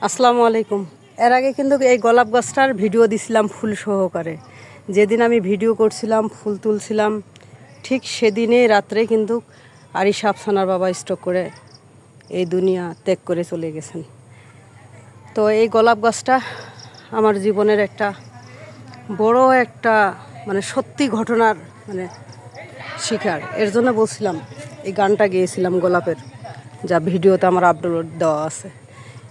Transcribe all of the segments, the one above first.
আসসালামু আলাইকুম। এর আগে কিন্তু এই গোলাপ গাছটার ভিডিও দিছিলাম ফুল সহকারে। যেদিন আমি ভিডিও করছিলাম, ফুল তুলছিলাম, ঠিক সেদিনেই রাত্রে কিন্তু আরিশা আফসানার বাবা স্ট্রোক করে এই দুনিয়া ত্যাগ করে চলে গেছেন। তো এই গোলাপ গাছটা আমার জীবনের একটা বড় একটা সত্যি ঘটনার শিকার। এর জন্য বলছিলাম, এই গানটা গেয়েছিলাম গোলাপের, যা ভিডিওতে আমার আপলোড দেওয়া আছে।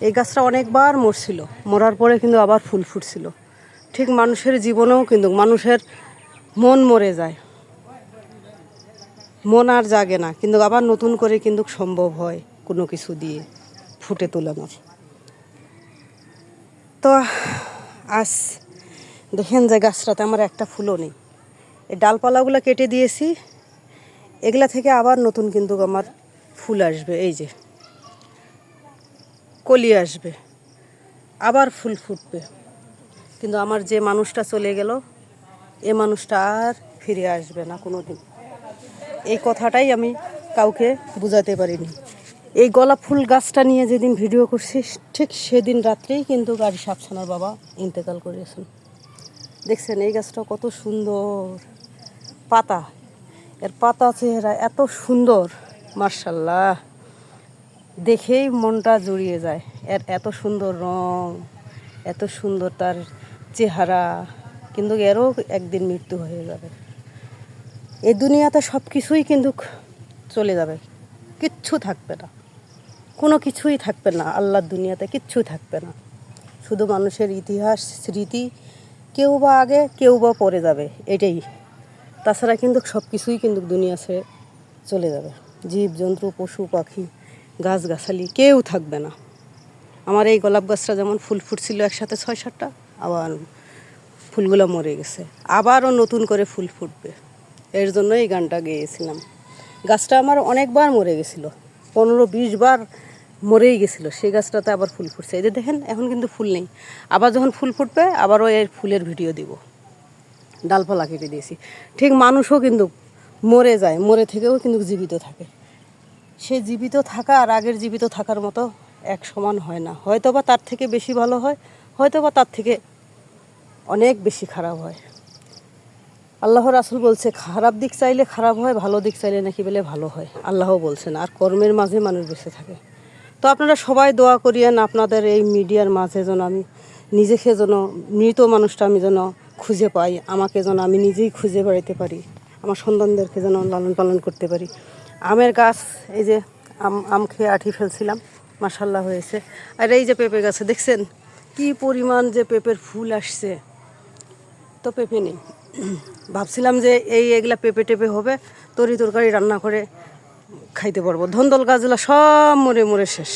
এই গাছটা অনেকবার মরছিল, মরার পরে কিন্তু আবার ফুল ফুটছিল। ঠিক মানুষের জীবনেও কিন্তু মানুষের মন মরে যায়, মন আর জাগে না, কিন্তু আবার নতুন করে কিন্তু সম্ভব হয় কোনো কিছু দিয়ে ফুটে তোলানোর। তো আজ দেখেন যে গাছটাতে আমার একটা ফুলও নেই। এই ডালপালাগুলো কেটে দিয়েছি, এগুলা থেকে আবার নতুন কিন্তু আমার ফুল আসবে। এই যে কলি আসবে, আবার ফুল ফুটবে। কিন্তু আমার যে মানুষটা চলে গেল, এ মানুষটা আর ফিরে আসবে না কোনো দিন। এই কথাটাই আমি কাউকে বোঝাতে পারিনি। এই গোলাপ ফুল গাছটা নিয়ে যেদিন ভিডিও করছি, ঠিক সেদিন রাত্রেই কিন্তু আরিশা আফসানার বাবা ইন্তেকাল করেছেন। দেখছেন এই গাছটা কত সুন্দর পাতা, এর পাতা চেহারা এত সুন্দর, মার্শাল্লাহ, দেখেই মনটা জুড়িয়ে যায়। এর এত সুন্দর রং, এত সুন্দর তার চেহারা, কিন্তু এরও একদিন মৃত্যু হয়ে যাবে। এই দুনিয়াতে সব কিছুই কিন্তু চলে যাবে, কিচ্ছু থাকবে না, কোনো কিছুই থাকবে না। আল্লাহর দুনিয়াতে কিচ্ছু থাকবে না, শুধু মানুষের ইতিহাস, স্মৃতি, কেউ বা আগে কেউ বা পরে যাবে, এটাই। তাছাড়া কিন্তু সব কিছুই কিন্তু দুনিয়া ছেড়ে চলে যাবে। জীব জন্তু, পশু পাখি, গাছগাছালি কেউ থাকবে না। আমার এই গোলাপ গাছটা যেমন ফুল ফুটছিল একসাথে 6-7টা, আবার ফুলগুলো মরে গেছে, আবারও নতুন করে ফুল ফুটবে। এর জন্য এই গানটা গেয়েছিলাম। গাছটা আমার অনেকবার মরে গেছিলো, 15-20 বার মরেই গেছিলো। সেই গাছটাতে আবার ফুল ফুটছে। এই যে দেখেন, এখন কিন্তু ফুল নেই, আবার যখন ফুল ফুটবে আবারও এর ফুলের ভিডিও দিব। ডালপালা কেটে দিয়েছি। ঠিক মানুষও কিন্তু মরে যায়, মরে থেকেও কিন্তু জীবিত থাকে। সে জীবিত থাকা আর আগের জীবিত থাকার মতো এক সমান হয় না। হয়তো বা তার থেকে বেশি ভালো হয়, হয়তো বা তার থেকে অনেক বেশি খারাপ হয়। আল্লাহ রাসূল বলছে, খারাপ দিক চাইলে খারাপ হয়, ভালো দিক চাইলে নাকি বলে ভালো হয়। আল্লাহ বলছেন, আর কর্মের মাঝে মানুষ বেঁচে থাকে। তো আপনারা সবাই দোয়া করিয়েন, আপনাদের এই মিডিয়ার মাঝে যেন আমি নিজেকে যেন মৃত মানুষটা আমি যেন খুঁজে পাই, আমাকে যেন আমি নিজেই খুঁজে বেড়াতে পারি, আমার সন্তানদেরকে যেন লালন পালন করতে পারি। আমের গাছ, এই যে আম খেয়ে আঠি ফেলছিলাম, মাশাল্লাহ হয়েছে। আর এই যে পেঁপে গাছে দেখছেন কি পরিমাণ যে পেঁপের ফুল আসছে, তো পেঁপে নেই। ভাবছিলাম যে এগুলা পেঁপে টেপে হবে, তরকারি রান্না করে খাইতে পারবো। ধন্দল গাছগুলো সব মরে মরে শেষ।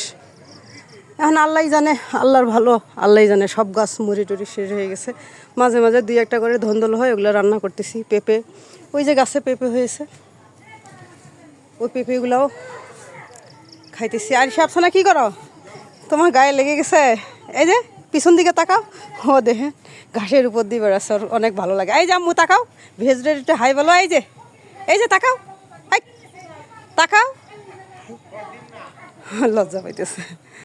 এখন আল্লাহ জানে, আল্লাহর ভালো, আল্লাহ জানে। সব গাছ মরে টরি শেষ হয়ে গেছে। মাঝে মাঝে 2-1টা করে ধন্দল হয়, ওগুলো রান্না করতেছি। পেঁপে, ওই যে গাছে পেঁপে হয়েছে, ওই পেঁপেগুলাও খাইতেছি। আর সব শোনা কী করো, তোমার গায়ে লেগে গেছে? এই যে পিছন দিকে তাকাও, ও দেখে ঘাসের উপর দিয়ে বেড়াচ্ছে, ওর অনেক ভালো লাগে। এই যে আম্মু তাকাও, ভেজিটেরিয়ানটা হাই বলো। এই যে তাকাও, তাকাও, লজ্জা পাইতেছে।